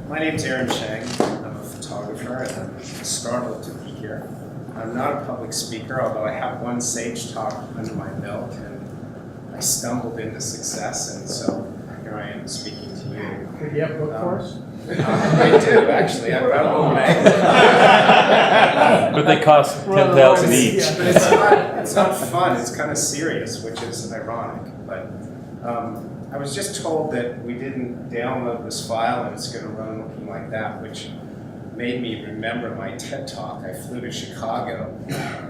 My name's Aaron Chang. I'm a photographer and I'm startled to be here. I'm not a public speaker, although I have one sage talk under my belt and I stumbled into success, and so here I am speaking to you. Could you have a book for us? I do, actually. I've got a little magazine. But they cost 10,000 each. But it's not fun, it's kind of serious, which is ironic. But I was just told that we didn't download this file and it's going to run looking like that, which made me remember my TED Talk. I flew to Chicago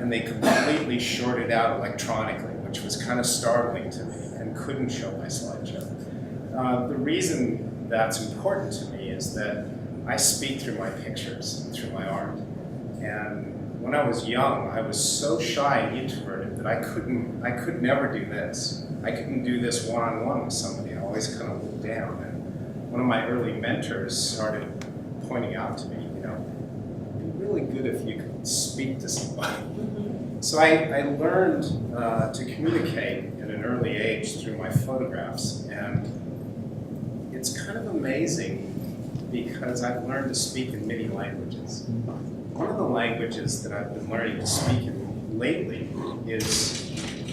and they completely shorted out electronically, which was kind of startling to me and couldn't show my slideshow. The reason that's important to me is that I speak through my pictures and through my art. And when I was young, I was so shy and introverted that I could never do this. I couldn't do this one-on-one with somebody. I always kind of looked down. And one of my early mentors started pointing out to me, it'd be really good if you could speak to somebody. So I learned to communicate at an early age through my photographs. And it's kind of amazing because I've learned to speak in many languages. One of the languages that I've been learning to speak in lately is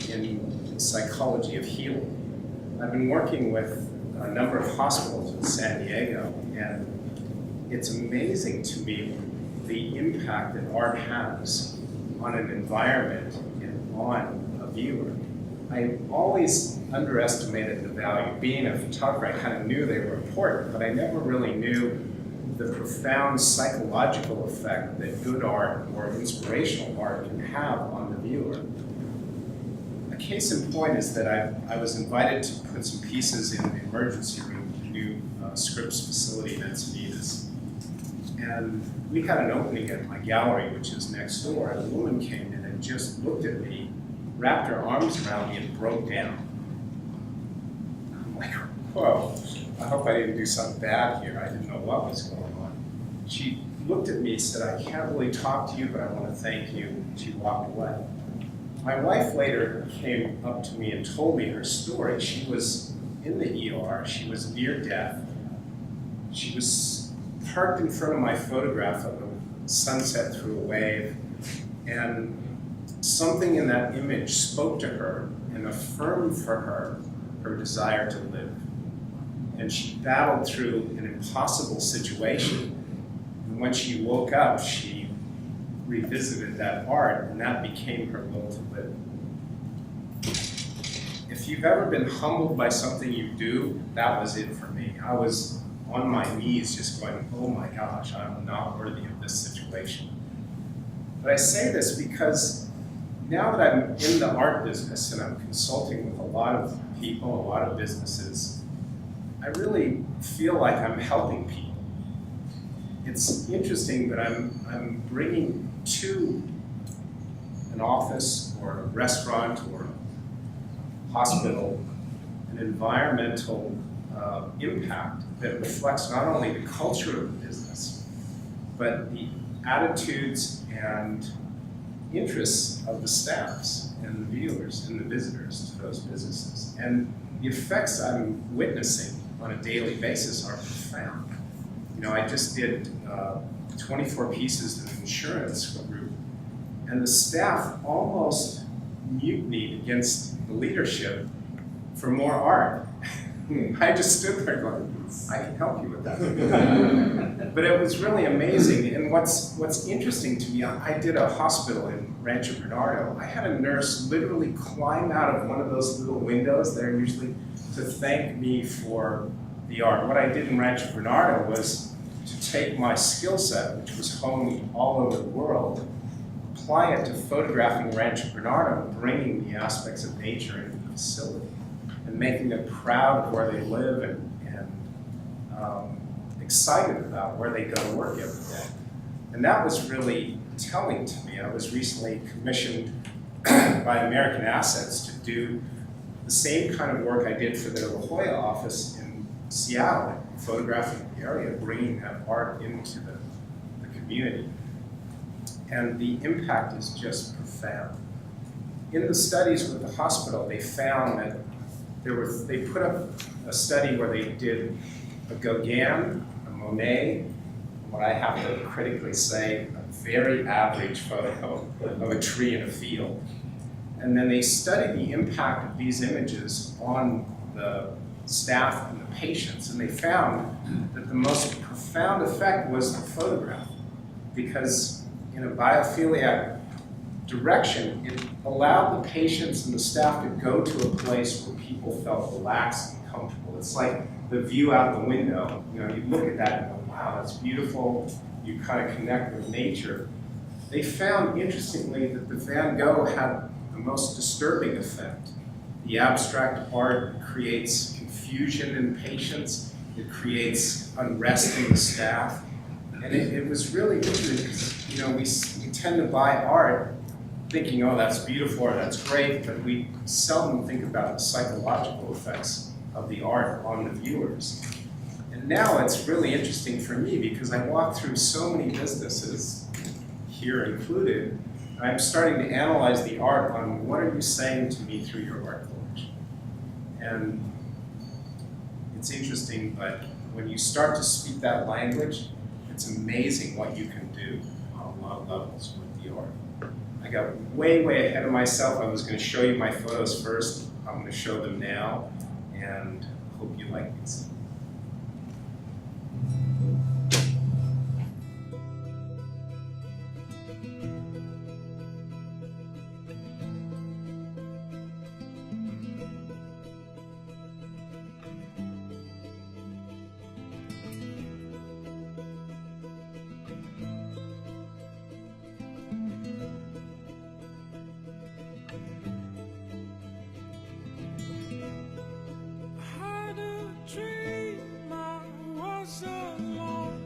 in psychology of healing. I've been working with a number of hospitals in San Diego, and it's amazing to me the impact that art has on an environment and on a viewer. I always underestimated the value. Being a photographer, I kind of knew they were important, but I never really knew the profound psychological effect that good art or inspirational art can have on the viewer. A case in point is that I was invited to put some pieces in the emergency room at the new Scripps facility in Encinitas. And we had an opening at my gallery, which is next door, and a woman came in and just looked at me, wrapped her arms around me, and broke down. I'm like, whoa, I hope I didn't do something bad here. I didn't know what was going on. She looked at me and said, I can't really talk to you, but I want to thank you. She walked away. My wife later came up to me and told me her story. She was in the ER. She was near death. She was parked in front of my photograph of a sunset through a wave, and something in that image spoke to her and affirmed for her her desire to live. And she battled through an impossible situation. And when she woke up, she revisited that art, and that became her will to live. If you've ever been humbled by something you do, that was it for me. I was on my knees just going, oh my gosh, I'm not worthy of this situation. But I say this because now that I'm in the art business and I'm consulting with a lot of people, a lot of businesses, I really feel like I'm helping people. It's interesting that I'm bringing to an office or a restaurant or a hospital an environmental impact that reflects not only the culture of the business, but the attitudes and interests of the staffs and the viewers and the visitors to those businesses. And the effects I'm witnessing on a daily basis are profound. I just did 24 pieces in an insurance group, and the staff almost mutinied against the leadership for more art. I just stood there going, I can help you with that. But it was really amazing. And what's interesting to me, I did a hospital in Rancho Bernardo. I had a nurse literally climb out of one of those little windows there usually to thank me for the art. What I did in Rancho Bernardo was to take my skill set, which was honed all over the world, apply it to photographing Rancho Bernardo, bringing the aspects of nature into the facility, and making them proud of where they live and excited about where they go to work every day. And that was really telling to me. I was recently commissioned by American Assets to do the same kind of work I did for their La Jolla office in Seattle, photographing the area, bringing that art into the community. And the impact is just profound. In the studies with the hospital, they found that they put up a study where they did a Gauguin, a Monet, what I have to critically say, a very average photo of a tree in a field. And then they studied the impact of these images on the staff and the patients, and they found that the most profound effect was the photograph, because in a biophiliac direction, it allowed the patients and the staff to go to a place where people felt relaxed and comfortable. It's like the view out the window. You know, you look at that and go, wow, that's beautiful. You kind of connect with nature. They found, interestingly, that the Van Gogh had the most disturbing effect. The abstract art creates confusion in patients. It creates unrest in the staff. And it was really interesting because, you know, we tend to buy art thinking, oh, that's beautiful or that's great, but we seldom think about the psychological effects of the art on the viewers. And now it's really interesting for me because I walk through so many businesses, here included, and I'm starting to analyze the art on what are you saying to me through your art collection. And it's interesting, but when you start to speak that language, it's amazing what you can do on a lot of levels with the art. I got way, way ahead of myself. I was going to show you my photos first. I'm going to show them now, and hope you like these. Dream I was alone.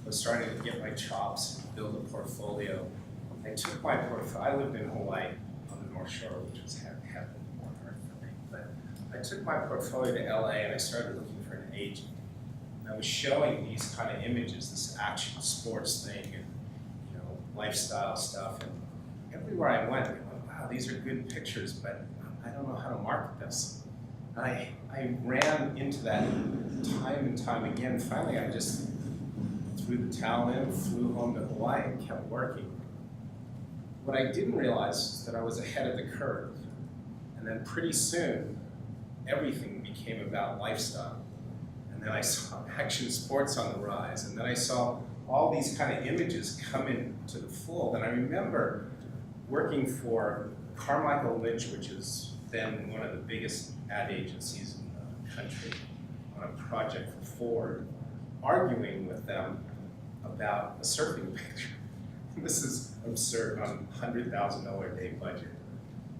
was starting to get my chops, build a portfolio. I took my portfolio, I lived in Hawaii on the North Shore, which was heaven on earth for me. But I took my portfolio to LA and I started looking for an agent. And I was showing these kind of images, this action sports thing and lifestyle stuff. And everywhere I went, they went, wow, these are good pictures, but I don't know how to market this. And I ran into that time and time again. Finally, I just threw the towel in, flew home to Hawaii, and kept working. What I didn't realize is that I was ahead of the curve. And then pretty soon, everything became about lifestyle. And then I saw action sports on the rise. And then I saw all these kind of images come into the fold. And I remember working for Carmichael Lynch, which is then one of the biggest ad agencies in the country, on a project for Ford, arguing with them about a surfing picture. This is absurd on a $100,000 a day budget.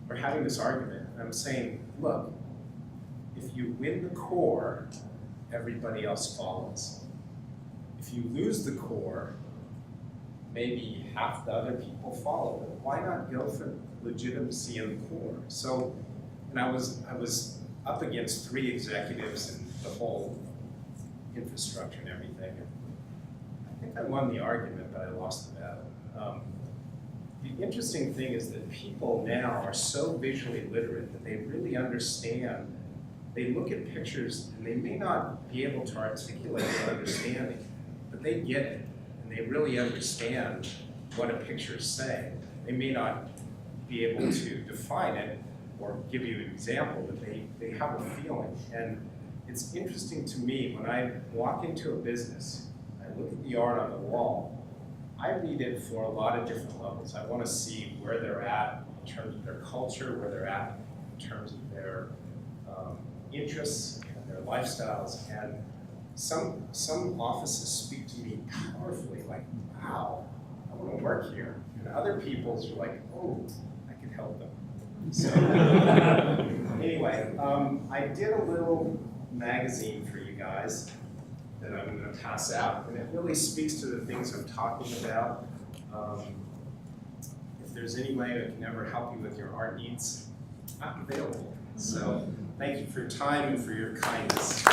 We're having this argument, and I'm saying, look, if you win the core, everybody else follows. If you lose the core, maybe half the other people follow. But why not go for legitimacy in the core? So, and I was up against 3 executives and the whole infrastructure and everything. And I think I won the argument, but I lost the battle. The interesting thing is that people now are so visually literate that they really understand. They look at pictures and they may not be able to articulate their understanding, but they get it and they really understand what a picture is saying. They may not be able to define it or give you an example, but they have a feeling. And it's interesting to me when I walk into a business, I look at the art on the wall, I read it for a lot of different levels. I want to see where they're at in terms of their culture, where they're at in terms of their interests and their lifestyles. And some offices speak to me powerfully, like, wow, I want to work here. And other people's are like, oh, I can help them. So anyway, I did a little magazine for you guys that I'm going to pass out, and it really speaks to the things I'm talking about. If there's any way I can ever help you with your art needs, I'm available. So thank you for your time and for your kindness.